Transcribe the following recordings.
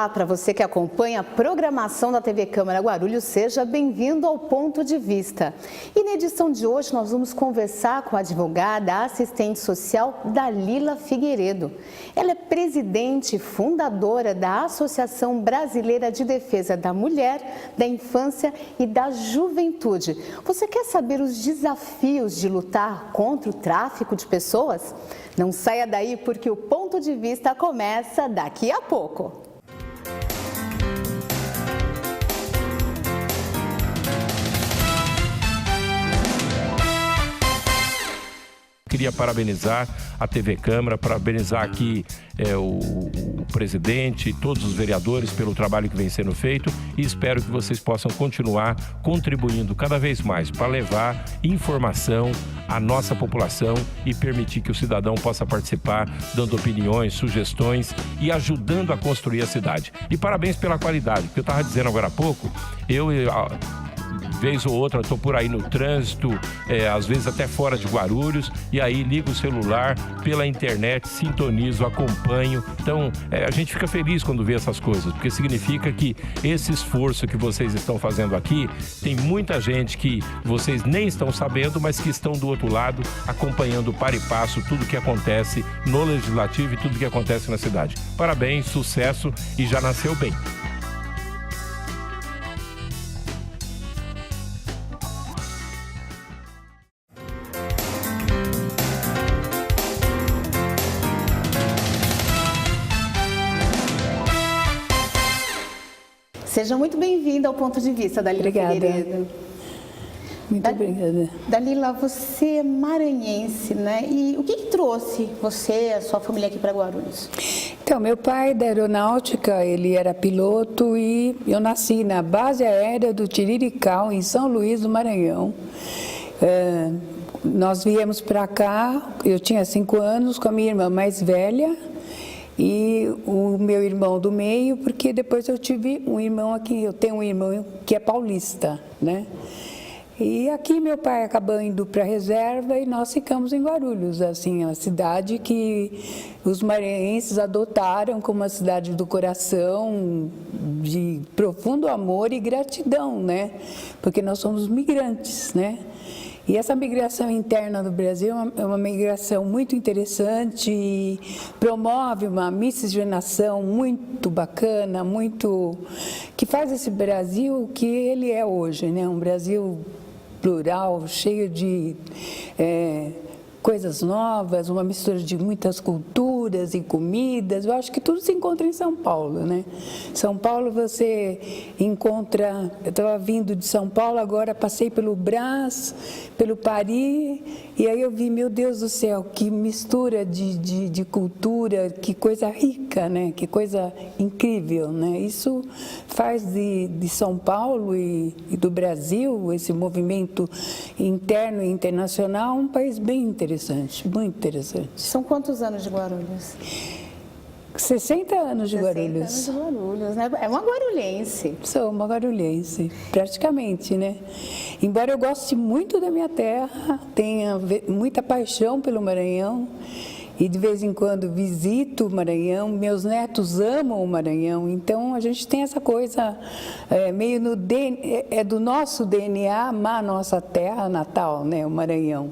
Olá, para você que acompanha a programação da TV Câmara Guarulhos, seja bem-vindo ao Ponto de Vista. E na edição de hoje nós vamos conversar com a advogada, assistente social Dalila Figueiredo. Ela é presidente e fundadora da Associação Brasileira de Defesa da Mulher, da Infância e da Juventude. Você quer saber os desafios de lutar contra o tráfico de pessoas? Não saia daí porque o Ponto de Vista começa daqui a pouco. Queria parabenizar a TV Câmara, parabenizar aqui o presidente e todos os vereadores pelo trabalho que vem sendo feito e espero que vocês possam continuar contribuindo cada vez mais para levar informação à nossa população e permitir que o cidadão possa participar, dando opiniões, sugestões e ajudando a construir a cidade. E parabéns pela qualidade, porque eu estava dizendo agora há pouco, vez ou outra estou por aí no trânsito, às vezes até fora de Guarulhos, e aí ligo o celular pela internet, sintonizo, acompanho. Então, a gente fica feliz quando vê essas coisas, porque significa que esse esforço que vocês estão fazendo aqui, tem muita gente que vocês nem estão sabendo, mas que estão do outro lado, acompanhando para e passo tudo que acontece no Legislativo e tudo que acontece na cidade. Parabéns, sucesso e já nasceu bem. Seja muito bem-vinda ao Ponto de Vista, Dalila Figueiredo. Muito obrigada. Dalila, você é maranhense, né? E o que trouxe você e a sua família aqui para Guarulhos? Então, meu pai da aeronáutica, ele era piloto e eu nasci na base aérea do Tiriricau, em São Luís do Maranhão. Nós viemos para cá, eu tinha 5 anos, com a minha irmã mais velha, e o meu irmão do meio, porque depois eu tive um irmão aqui, eu tenho um irmão que é paulista, né? E aqui meu pai acabou indo para a reserva e nós ficamos em Guarulhos, assim, a cidade que os maranhenses adotaram como a cidade do coração, de profundo amor e gratidão, né? Porque nós somos migrantes, né? E essa migração interna do Brasil é uma migração muito interessante e promove uma miscigenação muito bacana, que faz esse Brasil o que ele é hoje, né? Um Brasil plural, cheio de coisas novas, uma mistura de muitas culturas e comidas. Eu acho que tudo se encontra em São Paulo, né? São Paulo você encontra... Eu estava vindo de São Paulo, agora passei pelo Brás, pelo Paris, e aí eu vi, meu Deus do céu, que mistura de cultura, que coisa rica, né? Que coisa incrível, né? Isso faz de São Paulo e do Brasil, esse movimento interno e internacional, um país bem interessante, muito interessante. São quantos anos de Guarulhos? 60 anos de Guarulhos. 60 anos de Guarulhos, né? É uma guarulhense. Sou uma guarulhense, praticamente, né? Embora eu goste muito da minha terra, tenha muita paixão pelo Maranhão, e de vez em quando visito o Maranhão, meus netos amam o Maranhão, então a gente tem essa coisa meio do nosso DNA amar a nossa terra natal, né? O Maranhão.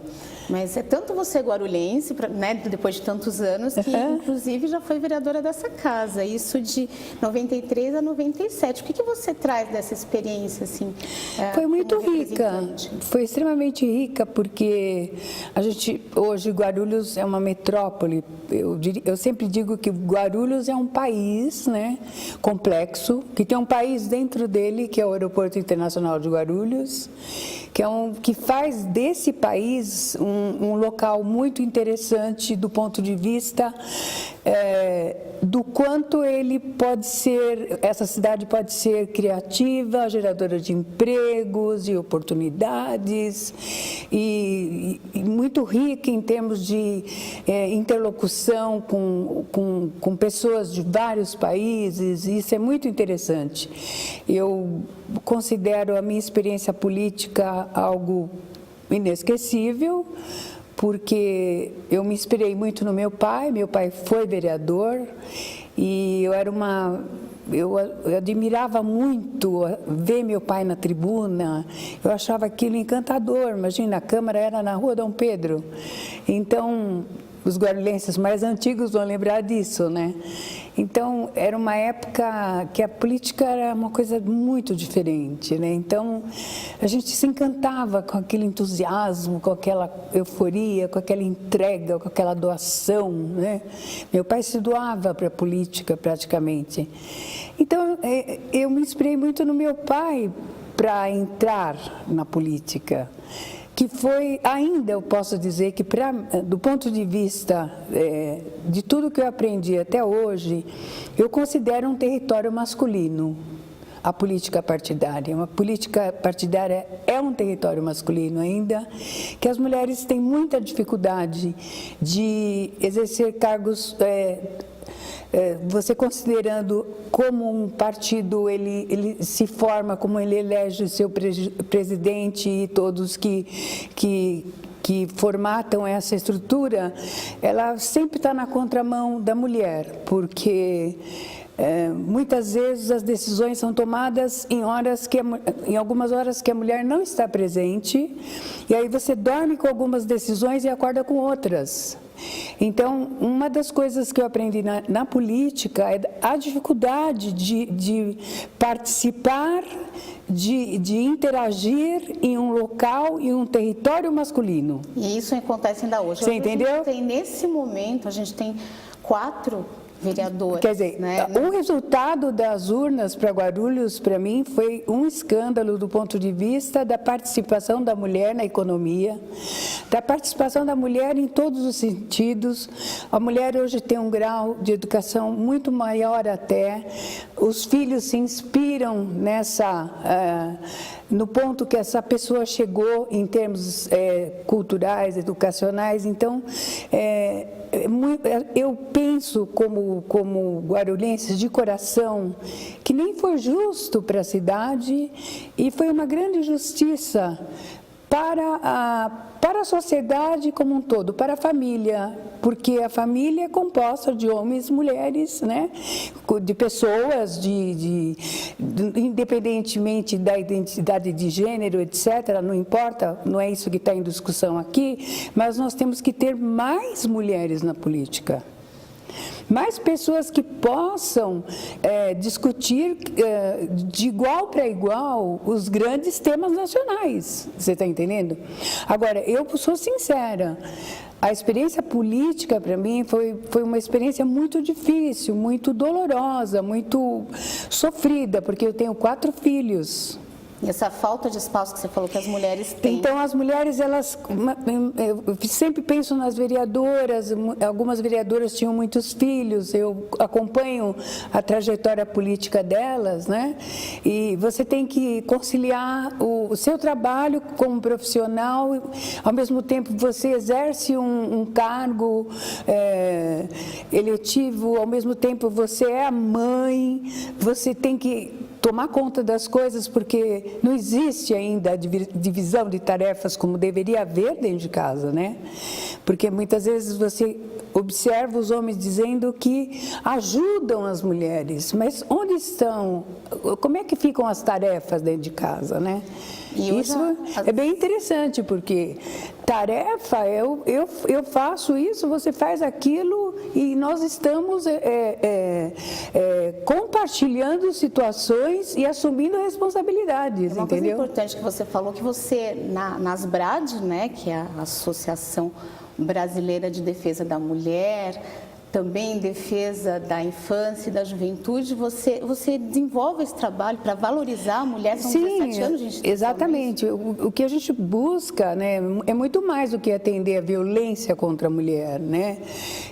Mas é tanto você guarulhense, né, depois de tantos anos, que inclusive já foi vereadora dessa casa, isso de 93 a 97. O que você traz dessa experiência, assim? Foi muito rica, foi extremamente rica, porque a gente, hoje, Guarulhos é uma metrópole. Eu sempre digo que Guarulhos é um país, né, complexo, que tem um país dentro dele, que é o Aeroporto Internacional de Guarulhos, que faz desse país um local muito interessante do ponto de vista do quanto ele pode ser, essa cidade pode ser criativa, geradora de empregos e oportunidades, e muito rica em termos de interlocução com pessoas de vários países. Isso é muito interessante. Eu considero a minha experiência política algo inesquecível, porque eu me inspirei muito no meu pai foi vereador, e eu era uma eu admirava muito ver meu pai na tribuna, eu achava aquilo encantador. Imagina, a Câmara era na Rua Dom Pedro, então os guarulhenses mais antigos vão lembrar disso, né? Então, era uma época que a política era uma coisa muito diferente, né? Então, a gente se encantava com aquele entusiasmo, com aquela euforia, com aquela entrega, com aquela doação, né? Meu pai se doava para a política, praticamente. Então, eu me inspirei muito no meu pai para entrar na política, que foi, ainda eu posso dizer que, do ponto de vista de tudo que eu aprendi até hoje, eu considero um território masculino a política partidária. Uma política partidária é um território masculino ainda, que as mulheres têm muita dificuldade de exercer cargos, você considerando como um partido ele se forma, como ele elege o seu presidente e todos que formatam essa estrutura, ela sempre está na contramão da mulher, porque muitas vezes as decisões são tomadas em algumas horas que a mulher não está presente, e aí você dorme com algumas decisões e acorda com outras. Então, uma das coisas que eu aprendi na política é a dificuldade de participar, de interagir em um local, em um território masculino. E isso acontece ainda hoje. Você entendeu? Nesse momento, a gente tem 4 vereadoras. Quer dizer, né? O resultado das urnas para Guarulhos, para mim, foi um escândalo do ponto de vista da participação da mulher na economia, da participação da mulher em todos os sentidos. A mulher hoje tem um grau de educação muito maior até. Os filhos se inspiram no ponto que essa pessoa chegou em termos culturais, educacionais. Então, eu penso como guarulhenses de coração que nem foi justo para a cidade e foi uma grande injustiça para a sociedade como um todo, para a família, porque a família é composta de homens e mulheres, né? De pessoas, independentemente da identidade de gênero, etc., não importa, não é isso que está em discussão aqui, mas nós temos que ter mais mulheres na política. Mais pessoas que possam discutir de igual para igual os grandes temas nacionais. Você está entendendo? Agora, eu sou sincera, a experiência política para mim foi uma experiência muito difícil, muito dolorosa, muito sofrida, porque eu tenho 4 filhos. E essa falta de espaço que você falou que as mulheres têm. Então, as mulheres, eu sempre penso nas vereadoras, algumas vereadoras tinham muitos filhos, eu acompanho a trajetória política delas, né? E você tem que conciliar o seu trabalho como profissional, ao mesmo tempo você exerce um cargo eletivo, ao mesmo tempo você é a mãe, você tem que tomar conta das coisas, porque não existe ainda a divisão de tarefas como deveria haver dentro de casa, né? Porque muitas vezes você observa os homens dizendo que ajudam as mulheres, mas onde estão? Como é que ficam as tarefas dentro de casa, né? E isso é bem interessante, porque tarefa, eu faço isso, você faz aquilo e nós estamos compartilhando situações e assumindo responsabilidades, uma entendeu? Coisa importante que você falou, que você, na ASBRAD, né, que é a Associação Brasileira de Defesa da Mulher, também em defesa da infância e da juventude, você desenvolve esse trabalho para valorizar a mulher, são 17 anos de instituição. Exatamente. O que a gente busca, né, é muito mais do que atender a violência contra a mulher, né,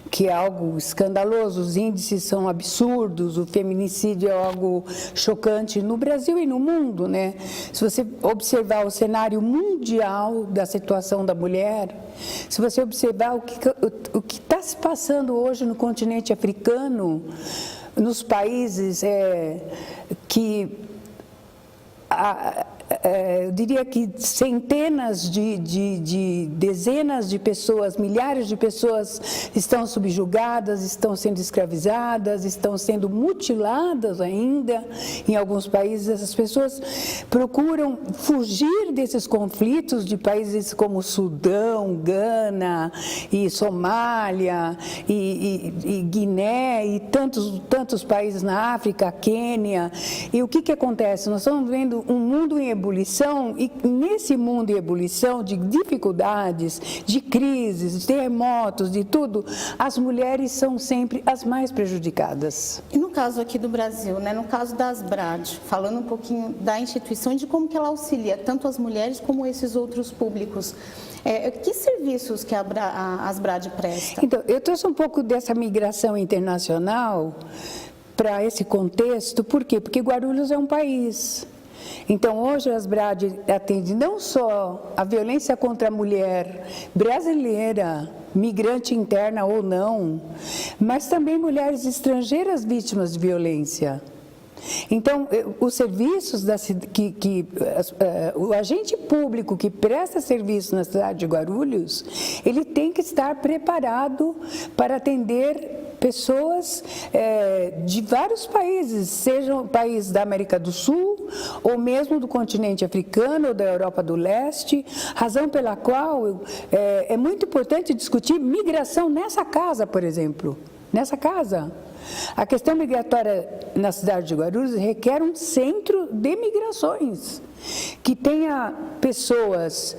que é algo escandaloso, os índices são absurdos, o feminicídio é algo chocante no Brasil e no mundo, né? Se você observar o cenário mundial da situação da mulher, se você observar o que está se passando hoje no continente africano, nos países que eu diria que centenas dezenas de pessoas, milhares de pessoas estão subjugadas, estão sendo escravizadas, estão sendo mutiladas ainda em alguns países. Essas pessoas procuram fugir desses conflitos de países como Sudão, Gana e Somália e Guiné e tantos países na África, Quênia. E o que acontece? Nós estamos vendo um mundo em ebulição, e nesse mundo em ebulição de dificuldades, de crises, de terremotos, de tudo, as mulheres são sempre as mais prejudicadas. E no caso aqui do Brasil, né, no caso da Asbrad, falando um pouquinho da instituição e de como que ela auxilia tanto as mulheres como esses outros públicos, que serviços que a Asbrad presta? Então, eu trouxe um pouco dessa migração internacional para esse contexto. Por quê? Porque Guarulhos é um país. Então, hoje a Asbrad atende não só a violência contra a mulher brasileira, migrante interna ou não, mas também mulheres estrangeiras vítimas de violência. Então, os serviços, o agente público que presta serviço na cidade de Guarulhos, ele tem que estar preparado para atender pessoas de vários países, sejam países da América do Sul, ou mesmo do continente africano ou da Europa do Leste, razão pela qual é muito importante discutir migração nessa casa, por exemplo, nessa casa. A questão migratória na cidade de Guarulhos requer um centro de migrações, que tenha pessoas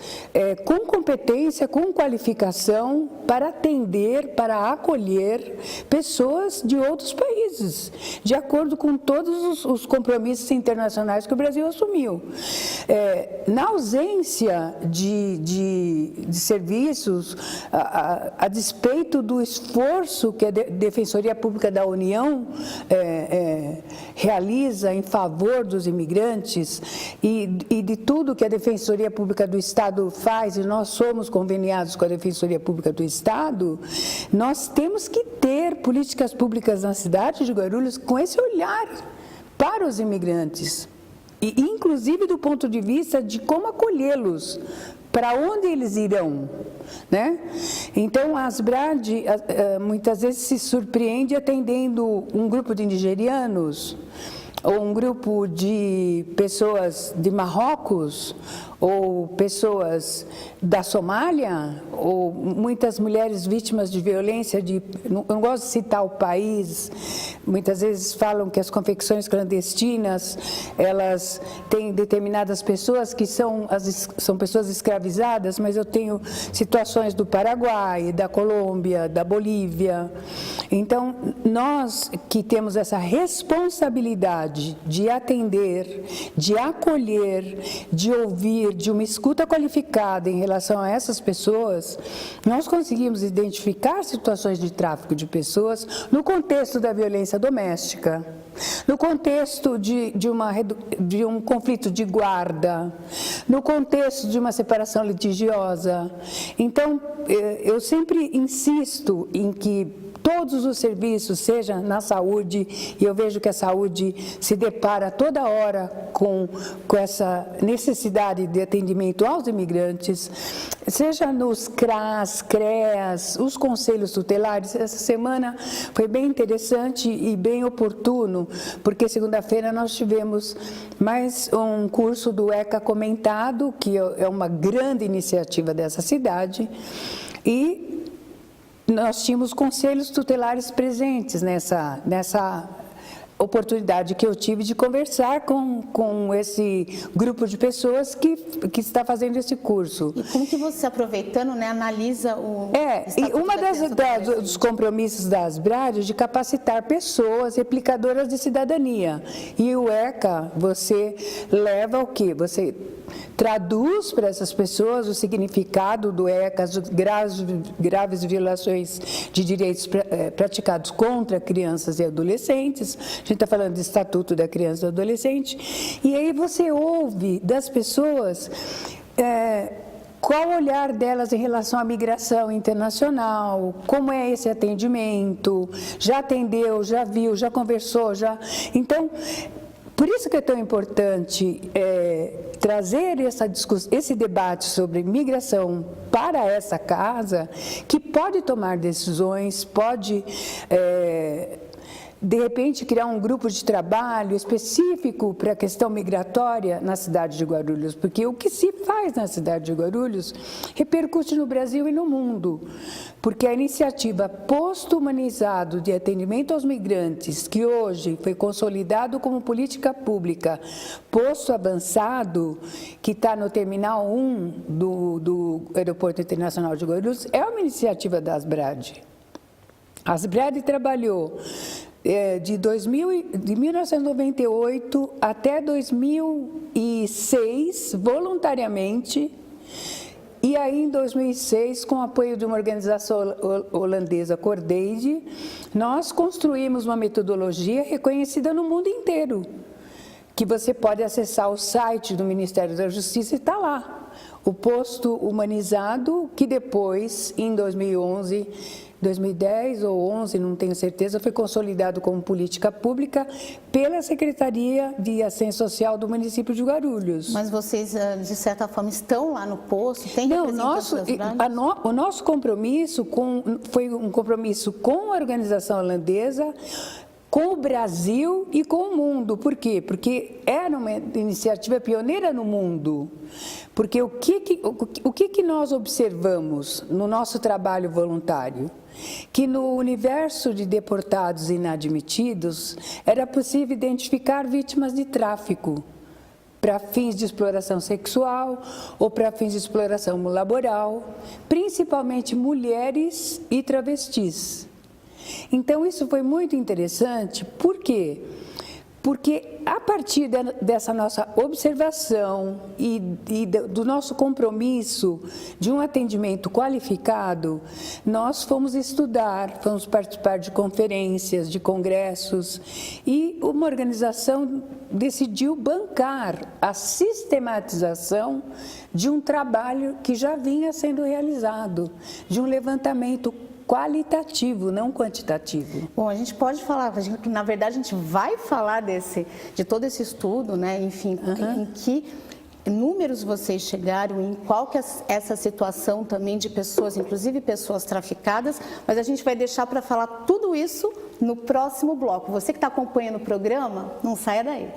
com competência, com qualificação para atender, para acolher pessoas de outros países, de acordo com todos os compromissos internacionais que o Brasil assumiu. Na ausência de serviços, a despeito do esforço que a Defensoria Pública da União realiza em favor dos imigrantes e de tudo que a Defensoria Pública do Estado faz, e nós somos conveniados com a Defensoria Pública do Estado, nós temos que ter políticas públicas na cidade de Guarulhos com esse olhar para os imigrantes, e inclusive do ponto de vista de como acolhê-los, para onde eles irão, né? Então, a Asbrad muitas vezes se surpreende atendendo um grupo de nigerianos, ou um grupo de pessoas de Marrocos, ou pessoas da Somália, ou muitas mulheres vítimas de violência, eu não gosto de citar o país, muitas vezes falam que as confecções clandestinas, elas têm determinadas pessoas que são pessoas escravizadas, mas eu tenho situações do Paraguai, da Colômbia, da Bolívia. Então, nós que temos essa responsabilidade de atender, de acolher, de ouvir, de uma escuta qualificada em relação a essas pessoas, nós conseguimos identificar situações de tráfico de pessoas no contexto da violência doméstica, no contexto de um conflito de guarda, no contexto de uma separação litigiosa. Então, eu sempre insisto em que todos os serviços, seja na saúde, e eu vejo que a saúde se depara toda hora com essa necessidade de atendimento aos imigrantes, seja nos CRAS, CREAS, os conselhos tutelares. Essa semana foi bem interessante e bem oportuno, porque segunda-feira nós tivemos mais um curso do ECA Comentado, que é uma grande iniciativa dessa cidade, e nós tínhamos conselhos tutelares presentes nessa oportunidade que eu tive de conversar com esse grupo de pessoas que está fazendo esse curso. E como que você, aproveitando, né, analisa o... E uma dos compromissos da Asbrad é de capacitar pessoas replicadoras de cidadania. E o ECA, você leva o quê? Você traduz para essas pessoas o significado do ECA, as graves violações de direitos praticados contra crianças e adolescentes. A gente está falando do Estatuto da Criança e do Adolescente. E aí você ouve das pessoas qual o olhar delas em relação à migração internacional, como é esse atendimento, já atendeu, já viu, já conversou, já... Então, por isso que é tão importante trazer esse debate sobre migração para essa casa, que pode tomar decisões, pode, de repente, criar um grupo de trabalho específico para a questão migratória na cidade de Guarulhos, porque o que se faz na cidade de Guarulhos repercute no Brasil e no mundo, porque a iniciativa Posto Humanizado de Atendimento aos Migrantes, que hoje foi consolidado como política pública, Posto Avançado, que está no Terminal 1 do Aeroporto Internacional de Guarulhos, é uma iniciativa da Asbrad. A Asbrad trabalhou de 1998 até 2006, voluntariamente, e aí em 2006, com o apoio de uma organização holandesa, Cordaid, nós construímos uma metodologia reconhecida no mundo inteiro, que você pode acessar o site do Ministério da Justiça e está lá. O Posto Humanizado, que depois, em 2011, 2010 ou 11, não tenho certeza, foi consolidado como política pública pela Secretaria de Assistência Social do município de Guarulhos. Mas vocês, de certa forma, estão lá no posto? Tem representantes das Asbrad? O nosso compromisso foi um compromisso com a organização holandesa, com o Brasil e com o mundo. Por quê? Porque era uma iniciativa pioneira no mundo. Porque o que nós observamos no nosso trabalho voluntário? Que no universo de deportados inadmitidos era possível identificar vítimas de tráfico para fins de exploração sexual ou para fins de exploração laboral, principalmente mulheres e travestis. Então, isso foi muito interessante, por quê? Porque a partir dessa nossa observação e do nosso compromisso de um atendimento qualificado, nós fomos estudar, fomos participar de conferências, de congressos, e uma organização decidiu bancar a sistematização de um trabalho que já vinha sendo realizado, de um levantamento qualitativo, não quantitativo. Bom, a gente pode falar, na verdade a gente vai falar de todo esse estudo, né? Enfim, em que números vocês chegaram, em qual que é essa situação também de pessoas, inclusive pessoas traficadas, mas a gente vai deixar para falar tudo isso no próximo bloco. Você que está acompanhando o programa, não saia daí.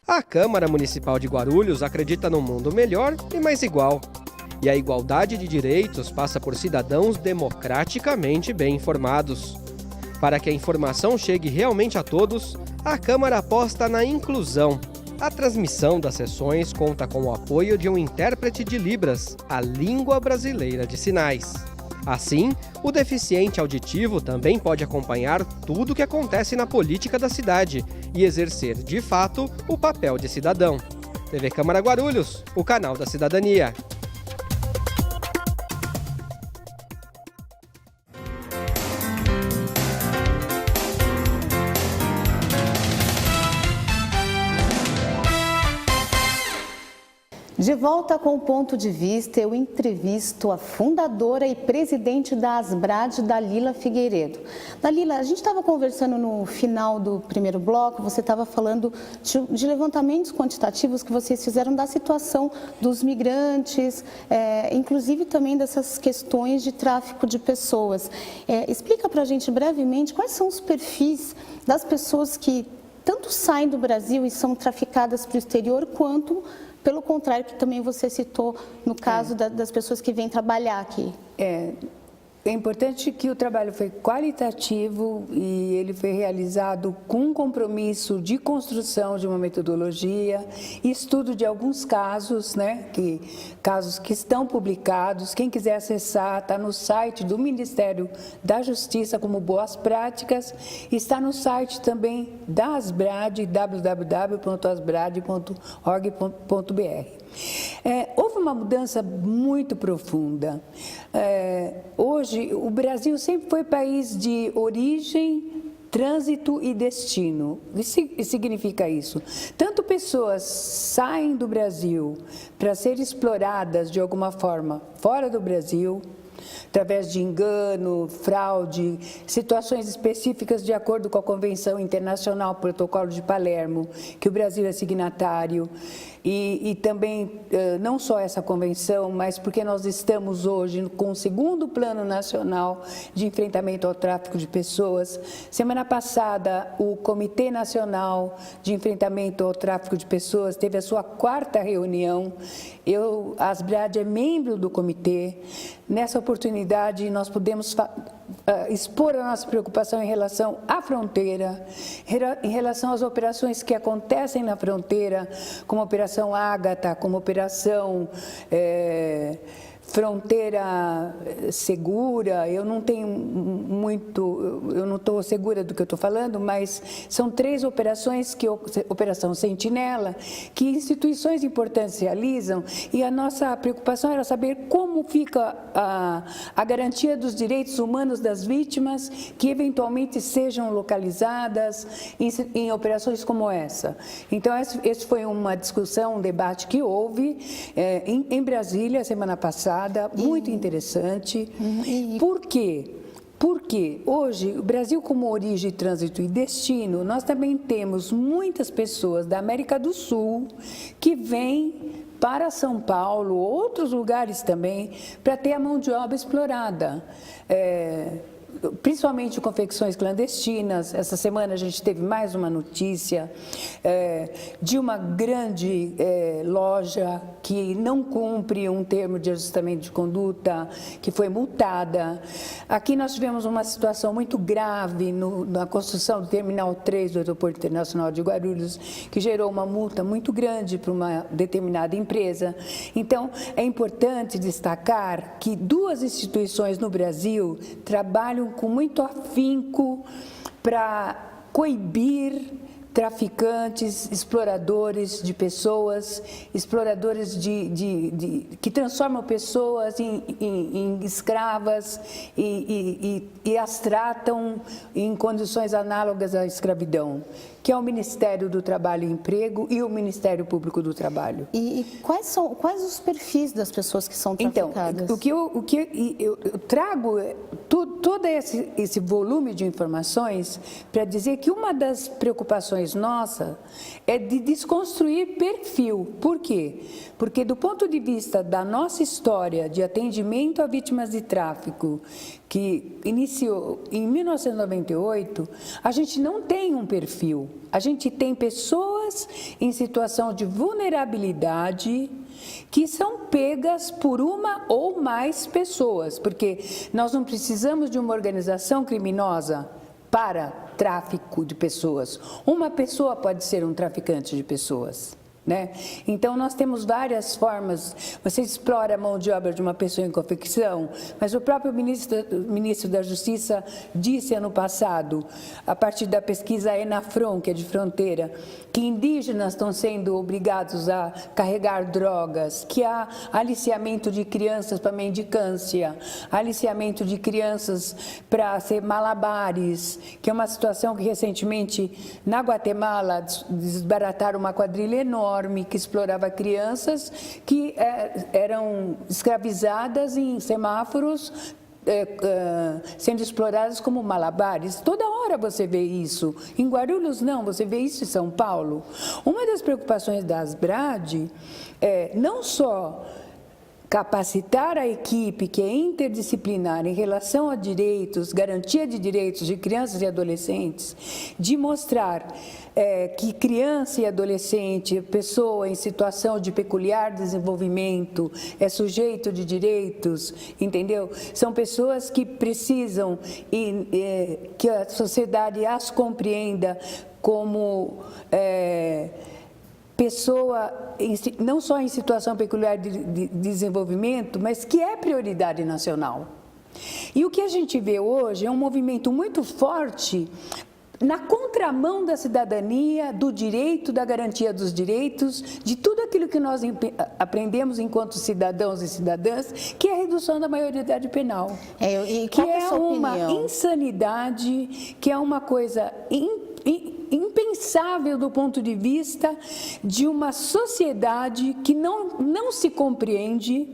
A Câmara Municipal de Guarulhos acredita num mundo melhor e mais igual. E a igualdade de direitos passa por cidadãos democraticamente bem informados. Para que a informação chegue realmente a todos, a Câmara aposta na inclusão. A transmissão das sessões conta com o apoio de um intérprete de Libras, a língua brasileira de sinais. Assim, o deficiente auditivo também pode acompanhar tudo o que acontece na política da cidade e exercer, de fato, o papel de cidadão. TV Câmara Guarulhos, o canal da cidadania. De volta com o Ponto de Vista, eu entrevisto a fundadora e presidente da Asbrad, Dalila Figueiredo. Dalila, a gente estava conversando no final do primeiro bloco, você estava falando de levantamentos quantitativos que vocês fizeram da situação dos migrantes, inclusive também dessas questões de tráfico de pessoas. Explica para a gente brevemente quais são os perfis das pessoas que tanto saem do Brasil e são traficadas para o exterior, quanto pelo contrário, que também você citou no caso das pessoas que vêm trabalhar aqui. É importante que o trabalho foi qualitativo e ele foi realizado com um compromisso de construção de uma metodologia, estudo de alguns casos, né, casos que estão publicados. Quem quiser acessar, está no site do Ministério da Justiça como Boas Práticas, está no site também da Asbrad, www.asbrad.org.br. Houve uma mudança muito profunda. Hoje, o Brasil sempre foi país de origem, trânsito e destino. O que significa isso? Tanto pessoas saem do Brasil para serem exploradas de alguma forma fora do Brasil, através de engano, fraude, situações específicas de acordo com a Convenção Internacional Protocolo de Palermo, que o Brasil é signatário. E também, não só essa convenção, mas porque nós estamos hoje com o segundo Plano Nacional de Enfrentamento ao Tráfico de Pessoas. Semana passada, o Comitê Nacional de Enfrentamento ao Tráfico de Pessoas teve a sua 4ª reunião. A Asbrad é membro do comitê. Nessa oportunidade, nós pudemos expor a nossa preocupação em relação à fronteira, em relação às operações que acontecem na fronteira, como a Operação Ágata, como a Operação Fronteira Segura. Eu não tenho eu não estou segura do que eu estou falando, mas são 3 operações, Operação Sentinela, que instituições importantes realizam, e a nossa preocupação era saber como fica a garantia dos direitos humanos das vítimas que eventualmente sejam localizadas em operações como essa. Então, esse foi uma discussão, um debate que houve em Brasília, semana passada, muito interessante. Por quê? Porque hoje, o Brasil como origem, trânsito e destino, nós também temos muitas pessoas da América do Sul que vêm para São Paulo, outros lugares também, para ter a mão de obra explorada. Principalmente confecções clandestinas. Essa semana a gente teve mais uma notícia de uma grande loja que não cumpre um termo de ajustamento de conduta, que foi multada. Aqui nós tivemos uma situação muito grave na construção do Terminal 3 do Aeroporto Internacional de Guarulhos, que gerou uma multa muito grande para uma determinada empresa. Então, é importante destacar que 2 instituições no Brasil trabalham com muito afinco para coibir traficantes, exploradores de pessoas, exploradores que transformam pessoas em escravas e as tratam em condições análogas à escravidão, que é o Ministério do Trabalho e Emprego e o Ministério Público do Trabalho. E quais os perfis das pessoas que são traficadas? Então, o que eu trago todo esse volume de informações para dizer que uma das preocupações nossa é de desconstruir perfil. Por quê? Porque do ponto de vista da nossa história de atendimento a vítimas de tráfico, que iniciou em 1998, a gente não tem um perfil. A gente tem pessoas em situação de vulnerabilidade que são pegas por uma ou mais pessoas, porque nós não precisamos de uma organização criminosa para tráfico de pessoas. Uma pessoa pode ser um traficante de pessoas. né? Então, nós temos várias formas. Você explora a mão de obra de uma pessoa em confecção, mas o próprio ministro da Justiça disse ano passado, a partir da pesquisa Enafron, que é de fronteira, que indígenas estão sendo obrigados a carregar drogas, que há aliciamento de crianças para mendicância, aliciamento de crianças para ser malabares, que é uma situação que recentemente na Guatemala desbarataram uma quadrilha enorme que explorava crianças que eram escravizadas em semáforos, sendo exploradas como malabares. Toda hora você vê isso. Em Guarulhos, não, você vê isso em São Paulo. Uma das preocupações da Asbrad é não só capacitar a equipe que é interdisciplinar em relação a direitos, garantia de direitos de crianças e adolescentes, de mostrar que criança e adolescente, pessoa em situação de peculiar desenvolvimento, é sujeito de direitos, entendeu? São pessoas que precisam que a sociedade as compreenda como pessoa não só em situação peculiar de desenvolvimento, mas que é prioridade nacional. E o que a gente vê hoje é um movimento muito forte na contramão da cidadania, do direito, da garantia dos direitos, de tudo aquilo que nós aprendemos enquanto cidadãos e cidadãs, que é a redução da maioridade penal. Que é uma insanidade, que é uma coisa impensável do ponto de vista de uma sociedade que não se compreende,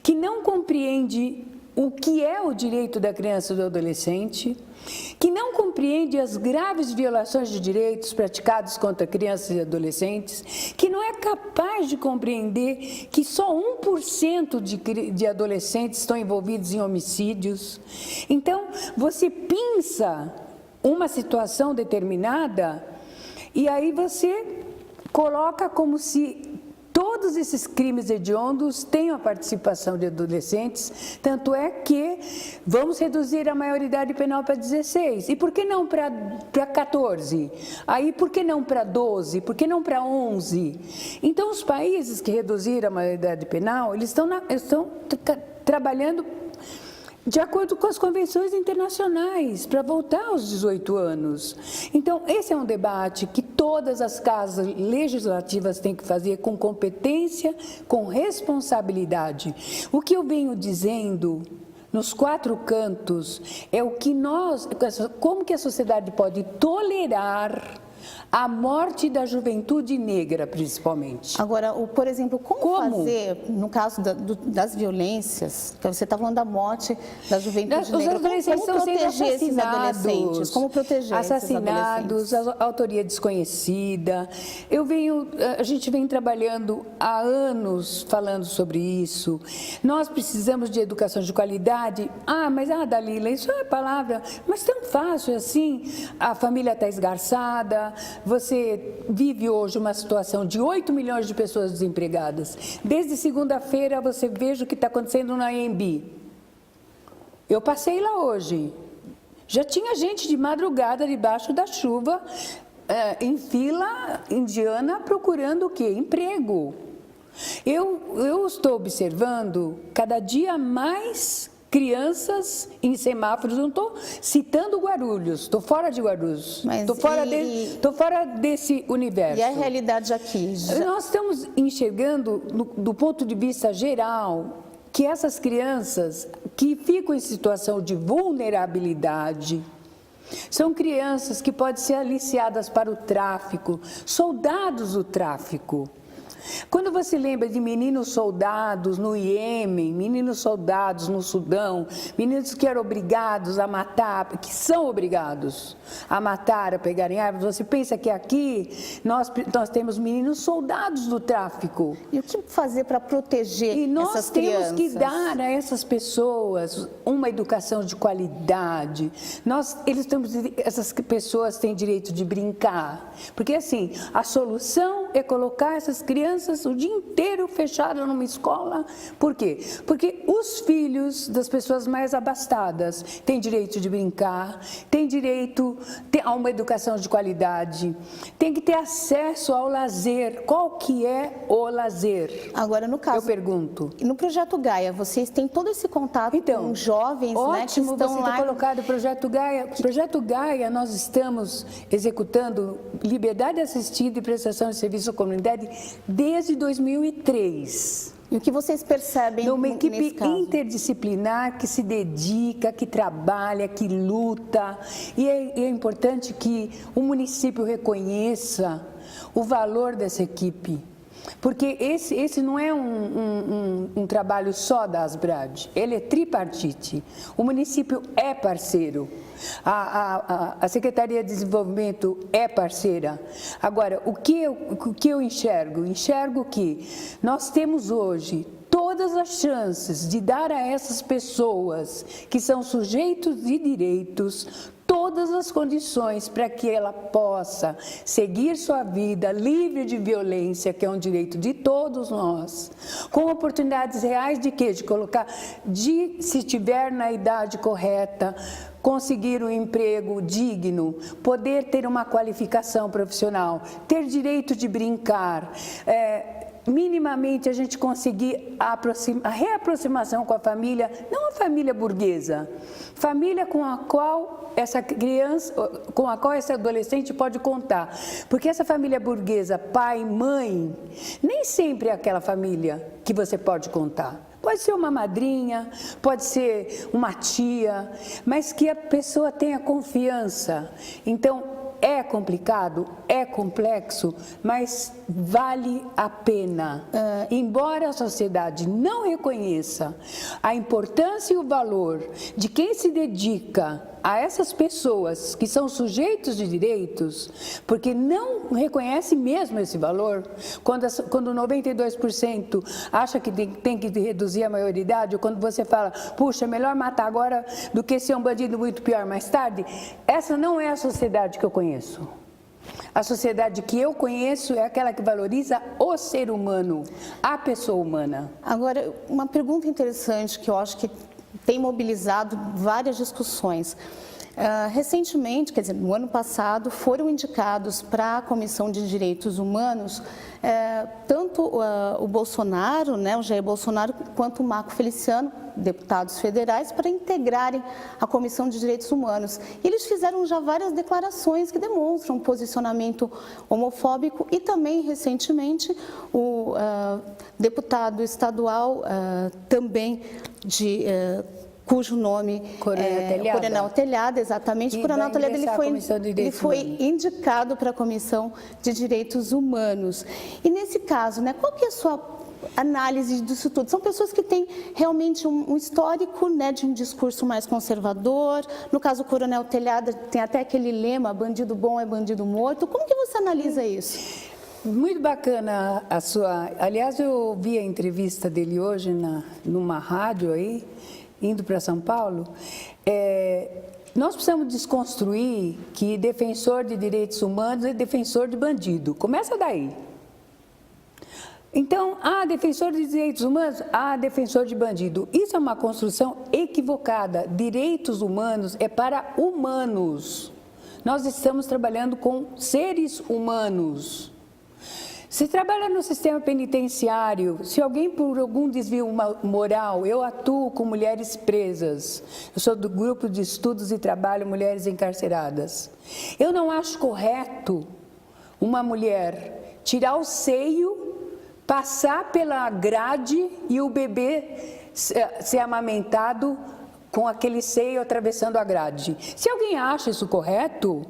que não compreende o que é o direito da criança e do adolescente, que não compreende as graves violações de direitos praticados contra crianças e adolescentes, que não é capaz de compreender que só 1% de adolescentes estão envolvidos em homicídios. Então, você pinça uma situação determinada e aí você coloca como se todos esses crimes hediondos tenham a participação de adolescentes, tanto é que vamos reduzir a maioridade penal para 16. E por que não para 14? Aí por que não para 12? Por que não para 11? Então os países que reduziram a maioridade penal, eles estão trabalhando de acordo com as convenções internacionais, para voltar aos 18 anos. Então, esse é um debate que todas as casas legislativas têm que fazer com competência, com responsabilidade. O que eu venho dizendo nos 4 cantos é o que como que a sociedade pode tolerar a morte da juventude negra, principalmente. Agora, por exemplo, como fazer, no caso das violências, que você está falando da morte da juventude negra, como proteger esses adolescentes? Como proteger assassinados, esses adolescentes? autoria desconhecida. A gente vem trabalhando há anos falando sobre isso. Nós precisamos de educação de qualidade. Dalila, isso é palavra, mas tão fácil assim. A família está esgarçada. Você vive hoje uma situação de 8 milhões de pessoas desempregadas. Desde segunda-feira você veja o que está acontecendo na AMB. Eu passei lá hoje. Já tinha gente de madrugada debaixo da chuva, em fila indiana, procurando o quê? Emprego. Eu estou observando cada dia mais crianças em semáforos. Não estou citando Guarulhos, estou fora de Guarulhos, estou fora desse universo. E a realidade aqui? Nós estamos enxergando, do ponto de vista geral, que essas crianças que ficam em situação de vulnerabilidade são crianças que podem ser aliciadas para o tráfico, soldados do tráfico. Quando você lembra de meninos soldados no Iêmen, meninos soldados no Sudão, meninos que eram obrigados a matar, que são obrigados a matar, a pegarem armas, você pensa que aqui nós temos meninos soldados do tráfico. E o que fazer para proteger essas crianças? E nós temos que dar a essas pessoas uma educação de qualidade. Essas pessoas têm direito de brincar, porque assim, a solução é colocar essas crianças o dia inteiro fechadas numa escola. Por quê? Porque os filhos das pessoas mais abastadas têm direito de brincar, têm direito a uma educação de qualidade, tem que ter acesso ao lazer. Qual que é o lazer? Agora, no caso, eu pergunto. No Projeto Gaia, vocês têm todo esse contato com jovens, ótimo, que estão você lá... ter colocado o Projeto Gaia. Projeto Gaia, nós estamos executando liberdade assistida e prestação de serviço à comunidade desde 2003. E o que vocês percebem numa equipe nesse caso? Interdisciplinar que se dedica, que trabalha, que luta. E é importante que o município reconheça o valor dessa equipe. Porque esse não é um trabalho só da Asbrad, ele é tripartite. O município é parceiro, a Secretaria de Desenvolvimento é parceira. Agora, o que eu enxergo? Enxergo que nós temos hoje todas as chances de dar a essas pessoas que são sujeitos de direitos todas as condições para que ela possa seguir sua vida livre de violência, que é um direito de todos nós, com oportunidades reais de quê? De colocar, se estiver na idade correta, conseguir um emprego digno, poder ter uma qualificação profissional, ter direito de brincar, minimamente a gente conseguir a reaproximação com a família, não a família burguesa, família com a qual essa criança, com a qual esse adolescente pode contar. Porque essa família burguesa, pai, mãe, nem sempre é aquela família que você pode contar. Pode ser uma madrinha, pode ser uma tia, mas que a pessoa tenha confiança. Então, é complicado, é complexo, mas vale a pena. Embora a sociedade não reconheça a importância e o valor de quem se dedica a essas pessoas que são sujeitos de direitos, porque não reconhece mesmo esse valor, quando 92% acha que tem que reduzir a maioridade, ou quando você fala, puxa, é melhor matar agora do que ser um bandido muito pior mais tarde, essa não é a sociedade que eu conheço. A sociedade que eu conheço é aquela que valoriza o ser humano, a pessoa humana. Agora, uma pergunta interessante que eu acho que tem mobilizado várias discussões. Recentemente, quer dizer, no ano passado, foram indicados para a Comissão de Direitos Humanos tanto o Bolsonaro, né, o Jair Bolsonaro, quanto o Marco Feliciano, deputados federais, para integrarem a Comissão de Direitos Humanos. E eles fizeram já várias declarações que demonstram um posicionamento homofóbico e também, recentemente, o deputado estadual também cujo nome é Coronel Telhada, exatamente. O Coronel Telhada ele foi indicado para a Comissão de Direitos Humanos. E nesse caso, né, qual que é a sua análise disso tudo? São pessoas que têm realmente um histórico, né, de um discurso mais conservador. No caso, o Coronel Telhada tem até aquele lema, bandido bom é bandido morto. Como que você analisa isso? Muito bacana a sua... Aliás, eu ouvi a entrevista dele hoje numa rádio aí, indo para São Paulo. Nós precisamos desconstruir que defensor de direitos humanos é defensor de bandido. Começa daí. Então, defensor de direitos humanos, defensor de bandido. Isso é uma construção equivocada. Direitos humanos é para humanos. Nós estamos trabalhando com seres humanos. Se trabalha no sistema penitenciário, se alguém por algum desvio moral, eu atuo com mulheres presas, eu sou do grupo de estudos e trabalho mulheres encarceradas. Eu não acho correto uma mulher tirar o seio, passar pela grade e o bebê ser amamentado com aquele seio atravessando a grade. Se alguém acha isso correto,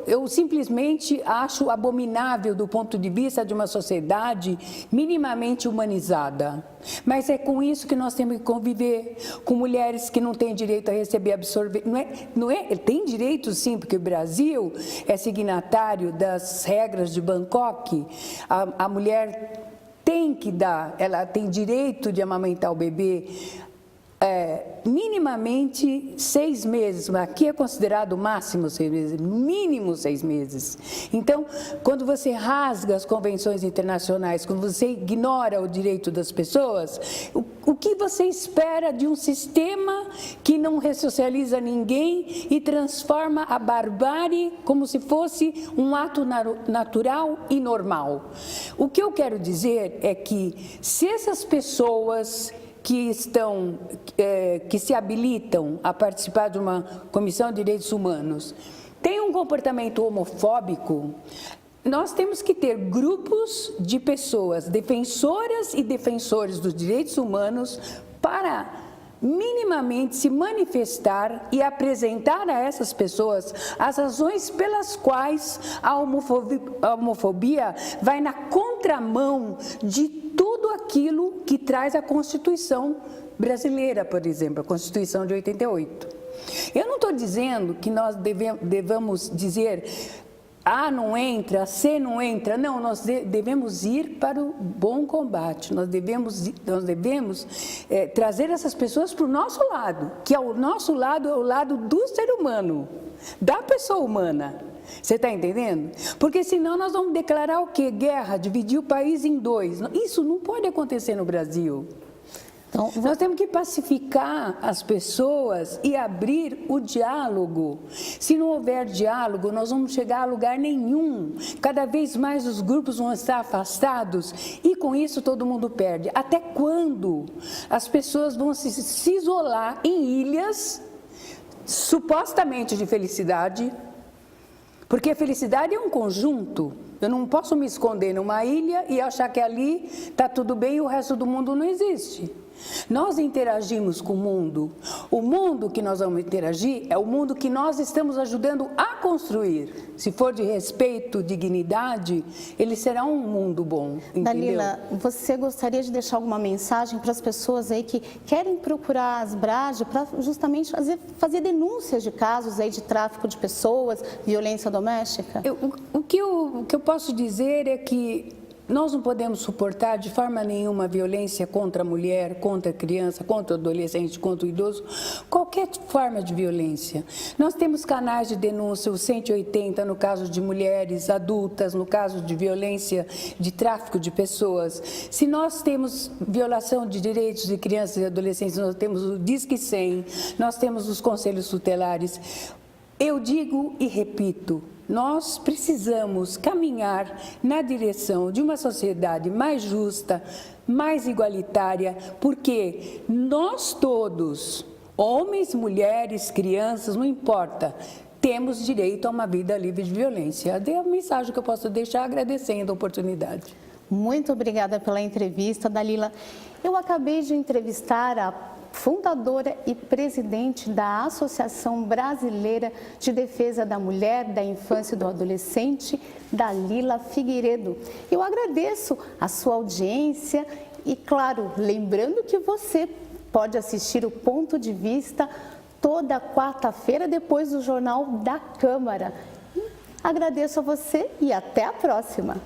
eu simplesmente acho abominável do ponto de vista de uma sociedade minimamente humanizada. Mas é com isso que nós temos que conviver, com mulheres que não têm direito a receber absorvente. Tem direito sim, porque o Brasil é signatário das regras de Bangkok. A mulher tem que dar, ela tem direito de amamentar o bebê minimamente 6 meses, mas aqui é considerado o máximo 6 meses, mínimo 6 meses. Então, quando você rasga as convenções internacionais, quando você ignora o direito das pessoas, o que você espera de um sistema que não ressocializa ninguém e transforma a barbárie como se fosse um ato natural e normal? O que eu quero dizer é que se essas pessoas que se habilitam a participar de uma comissão de direitos humanos têm um comportamento homofóbico, nós temos que ter grupos de pessoas defensoras e defensores dos direitos humanos para minimamente se manifestar e apresentar a essas pessoas as razões pelas quais a homofobia vai na contramão de tudo aquilo que traz a Constituição brasileira, por exemplo, a Constituição de 88. Eu não estou dizendo que nós devamos dizer A não entra, C não entra. Não, nós devemos ir para o bom combate. Nós devemos trazer essas pessoas para o nosso lado, que é o nosso lado, é o lado do ser humano, da pessoa humana. Você está entendendo? Porque senão nós vamos declarar o quê? Guerra, dividir o país em 2. Isso não pode acontecer no Brasil. Então, nós temos que pacificar as pessoas e abrir o diálogo. Se não houver diálogo, nós vamos chegar a lugar nenhum. Cada vez mais os grupos vão estar afastados e com isso todo mundo perde. Até quando as pessoas vão se isolar em ilhas supostamente de felicidade? Porque a felicidade é um conjunto. Eu não posso me esconder numa ilha e achar que ali está tudo bem e o resto do mundo não existe. Nós interagimos com o mundo. O mundo que nós vamos interagir é o mundo que nós estamos ajudando a construir. Se for de respeito, dignidade, ele será um mundo bom, entendeu? Dalila, você gostaria de deixar alguma mensagem para as pessoas aí que querem procurar as Brage para justamente fazer denúncias de casos aí de tráfico de pessoas, violência doméstica? O que eu posso dizer é que nós não podemos suportar de forma nenhuma violência contra a mulher, contra a criança, contra o adolescente, contra o idoso, qualquer forma de violência. Nós temos canais de denúncia, o 180 no caso de mulheres adultas, no caso de violência, de tráfico de pessoas. Se nós temos violação de direitos de crianças e adolescentes, nós temos o Disque 100, nós temos os conselhos tutelares. Eu digo e repito, nós precisamos caminhar na direção de uma sociedade mais justa, mais igualitária, porque nós todos, homens, mulheres, crianças, não importa, temos direito a uma vida livre de violência. É a mensagem que eu posso deixar, agradecendo a oportunidade. Muito obrigada pela entrevista, Dalila. Eu acabei de entrevistar a fundadora e presidente da Associação Brasileira de Defesa da Mulher, da Infância e do Adolescente, Dalila Figueiredo. Eu agradeço a sua audiência e, claro, lembrando que você pode assistir o Ponto de Vista toda quarta-feira depois do Jornal da Câmara. Agradeço a você e até a próxima.